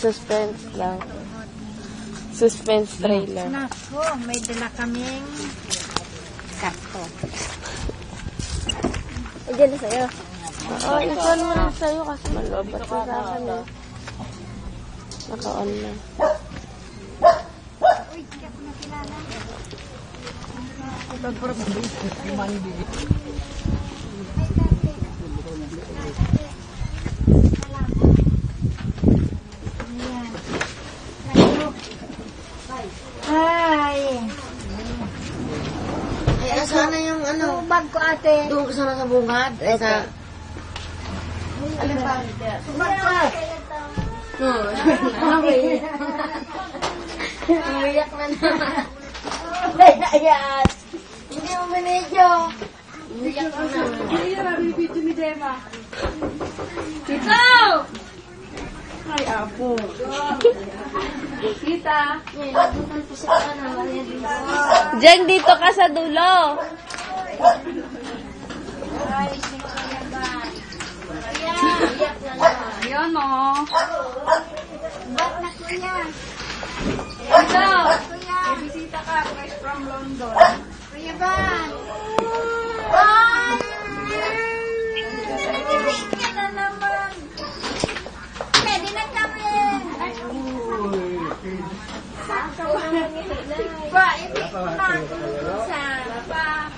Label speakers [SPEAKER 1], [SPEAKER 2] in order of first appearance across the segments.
[SPEAKER 1] Suspense lang. Suspense trailer.
[SPEAKER 2] Nako, may dala kaming sakto.
[SPEAKER 3] Diyan na sa'yo.
[SPEAKER 1] Oo, ikaw mo lang sa'yo kasi malobat na sa akin eh. Naka-on na.
[SPEAKER 2] Uy, hindi ako nakilala. Hi!
[SPEAKER 3] Ay, asana yung ano?
[SPEAKER 2] Bag ko ate.
[SPEAKER 3] Doon ka sana sa bungad. Ay, sa...
[SPEAKER 2] Alin ba? Bag ko.
[SPEAKER 3] Umiyak na naman.
[SPEAKER 2] Ayan.
[SPEAKER 3] Hindi mo binidyo. Umiyak na naman.
[SPEAKER 2] Hindi na bibidyo ni Dema. Tito! Ay, apo. Tita.
[SPEAKER 3] Nabutan po siya ka na. Maria dito.
[SPEAKER 1] Diyan, dito ka sa dulo.
[SPEAKER 2] Ay, si Kuya ba?
[SPEAKER 3] Umiyak na naman.
[SPEAKER 2] Ayan o. Ba't na kuya?
[SPEAKER 1] Ito.
[SPEAKER 2] Kuya. May bisita ka. Guys from London. Kuya ba? Nagkibig ka na naman. Pwede na kami. Pa, ibig na. Sa pa.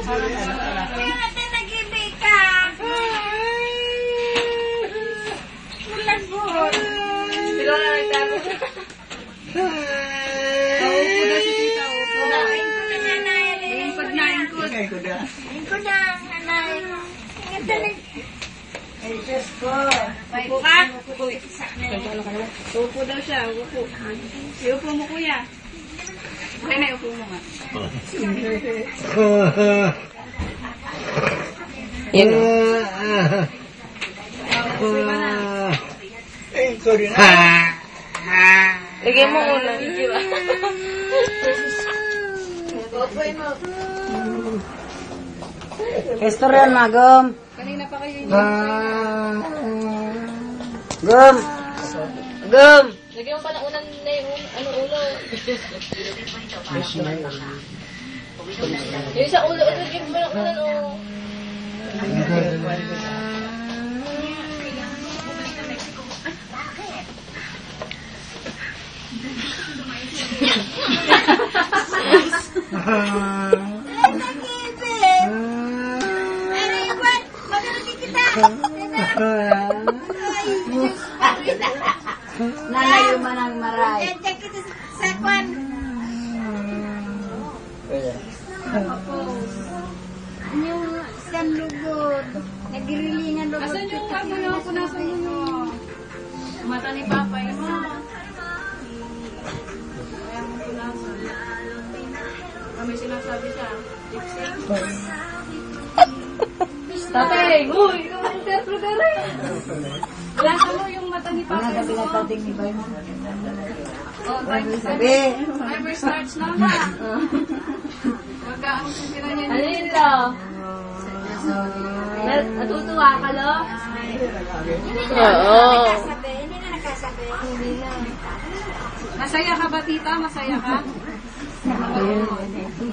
[SPEAKER 2] Kaya natin nag-ibig ka. Ulan po.
[SPEAKER 1] Sila na nagtago.
[SPEAKER 2] Upo na si tita. Upo na.
[SPEAKER 3] Ayun ko na nanay.
[SPEAKER 2] Lingkod na, lingkod.
[SPEAKER 3] Ayun ko na nanay. Ayun talaga.
[SPEAKER 2] Upo ka? Upo daw siya. Upo. Iupo mo kuya. Okay na, upo mo nga.
[SPEAKER 1] Yun. Lagyan mo muna.
[SPEAKER 3] Istoryan na, Gom.
[SPEAKER 2] Kanina pa kayo yun.
[SPEAKER 3] Gom. Gom.
[SPEAKER 1] Lagyan mo pa na unan na yung ulo. Yung sa ulo, lagyan mo pa na unan o.
[SPEAKER 3] Nalayo man ang maray.
[SPEAKER 2] Sa kwan. Yung isang lugod. Nagirilingan lugod.
[SPEAKER 4] Asan yung ano yung punasan mo yung mata ni Papa yun mo? Kaya mo punasan. May sinasabi siya. Lipstick. Tatay! Uy! Ikaw ang interpreter eh! Punasan mo yung mata ni Papa yun mo. Oh, timer starts na ba? Magkaano siya sila niya.
[SPEAKER 1] Ano yun, Lo? Natutuwa ka, Lo? Oo.
[SPEAKER 2] Hindi na nakasabi.
[SPEAKER 4] Masaya ka ba, tita? Masaya ka?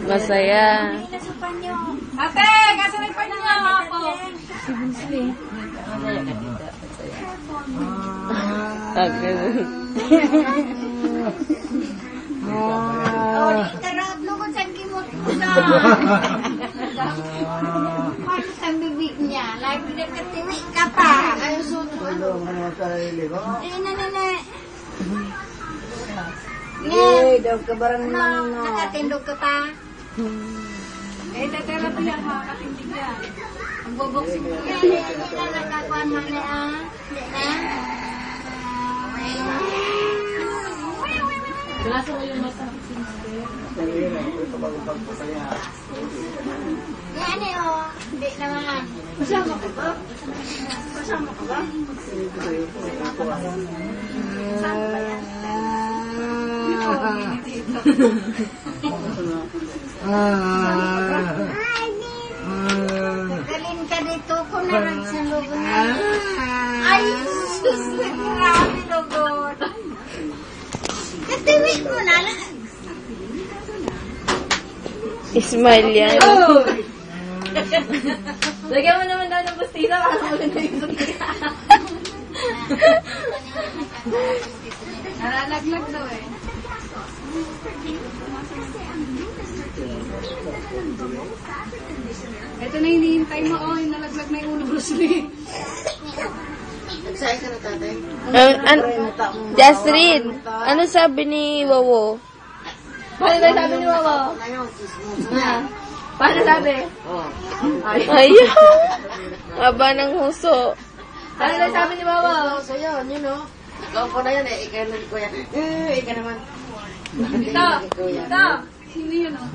[SPEAKER 1] Masaya.
[SPEAKER 2] Hindi na sa panyo.
[SPEAKER 4] Ate! Kasi nagpanyo nga ako!
[SPEAKER 2] Oh, di tarap lugod sa kimot ko sa. Paano sa bibig niya? Lagi na katiwi ka pa. Ay, na.
[SPEAKER 3] Hey, daw ka barang
[SPEAKER 2] No, nakatindog ka pa.
[SPEAKER 4] Eh, tatera po yan, makakatindig yan. Ang boboxing po yan.
[SPEAKER 2] Hindi na nakakuan mo na ah. Hindi na.
[SPEAKER 4] Braso ko yung masakit
[SPEAKER 2] Yan eh oh. Hindi naman.
[SPEAKER 4] Masama ka ba? Masama ka ba?
[SPEAKER 2] Saan ba yan?
[SPEAKER 4] po.
[SPEAKER 3] Galing ka dito ko na lang sa lugar. Ay, sus, marami lugar. Katiwin mo na lang.
[SPEAKER 1] Smile yan.
[SPEAKER 4] Oh! Lagyan mo naman daw ng bustila para maganda yung bustila. Nalalaglag daw eh. Ito na hinihintay mo, oh, yung nalaglag na yung ulo, Bruce Lee.
[SPEAKER 3] Nagsaya ka na, tatay?
[SPEAKER 1] Jasrin, ano sabi ni Wawo?
[SPEAKER 4] Paano ba sabi ni Wawa?
[SPEAKER 3] Ngayon, sismos na.
[SPEAKER 4] Paano sabi?
[SPEAKER 3] Oh.
[SPEAKER 1] Ayaw. Aba ng huso.
[SPEAKER 4] Paano ba sabi ni Wawa?
[SPEAKER 3] So, yun, yun, oh. Ikaw po na yan, eh. Ikaw na, kuya. Ikaw naman.
[SPEAKER 4] Ito! Ito! Sino yun, oh?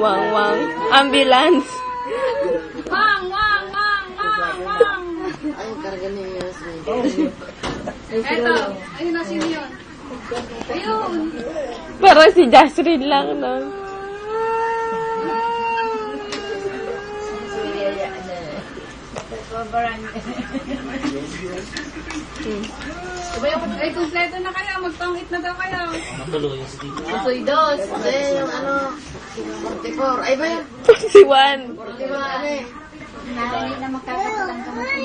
[SPEAKER 1] Wang, wang. Ambulance.
[SPEAKER 4] Wang! Wang! Wang! Wang! Wang!
[SPEAKER 3] Ay, yung karga ni Yasmin.
[SPEAKER 4] Eto! Ayun na, sino yun? Ayun!
[SPEAKER 1] Para si Jasrin lang, no?
[SPEAKER 4] Ay, kumpleto na kayo. Magpangit na daw kayo.
[SPEAKER 3] Asoy dos. Eh, yung ano, 44. Ay ba yan?
[SPEAKER 1] 41.
[SPEAKER 3] 41, ano eh.
[SPEAKER 4] Hindi na magkakapalang kamay.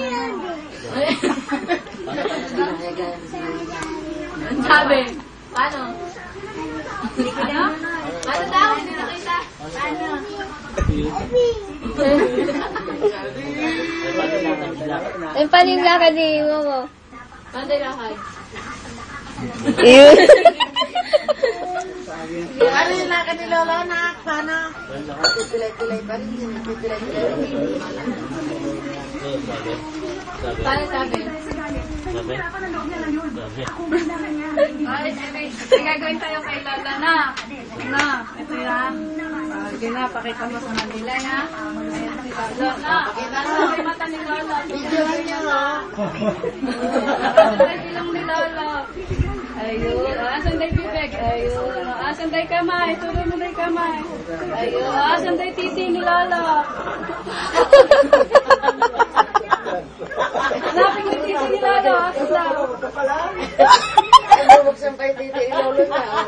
[SPEAKER 4] Ang sabi? Paano? Ano? Ano daw? Hindi nakita. Paano?
[SPEAKER 1] Eh, paano yung lakad ni Wawo?
[SPEAKER 4] Paano tayo lakad?
[SPEAKER 1] Yun.
[SPEAKER 3] Ano yung lakad ni Lolo, nak? Paano? Pipilay-pilay pa rin yun. Pipilay-pilay pa rin.
[SPEAKER 4] Paano sabi? Ay, may gagawin tayo kay Lola na. Na, ito yan. Sige na, pakita mo sa Manila na. Ayan si Lola. Ano yung mata ni Lola?
[SPEAKER 3] Videohan niya, oh.
[SPEAKER 4] Asan ilong ni Lola? Ayun. Asan tayo bibig? Ayun. Asan tayo kamay? Turo mo tayo kamay. Ayun. Asan tayo titi ni Lola? Hanapin mo yung titi ni Lola. Asan daw?
[SPEAKER 3] Ay, bubuksan pa yung titi ni Lolo niya, oh.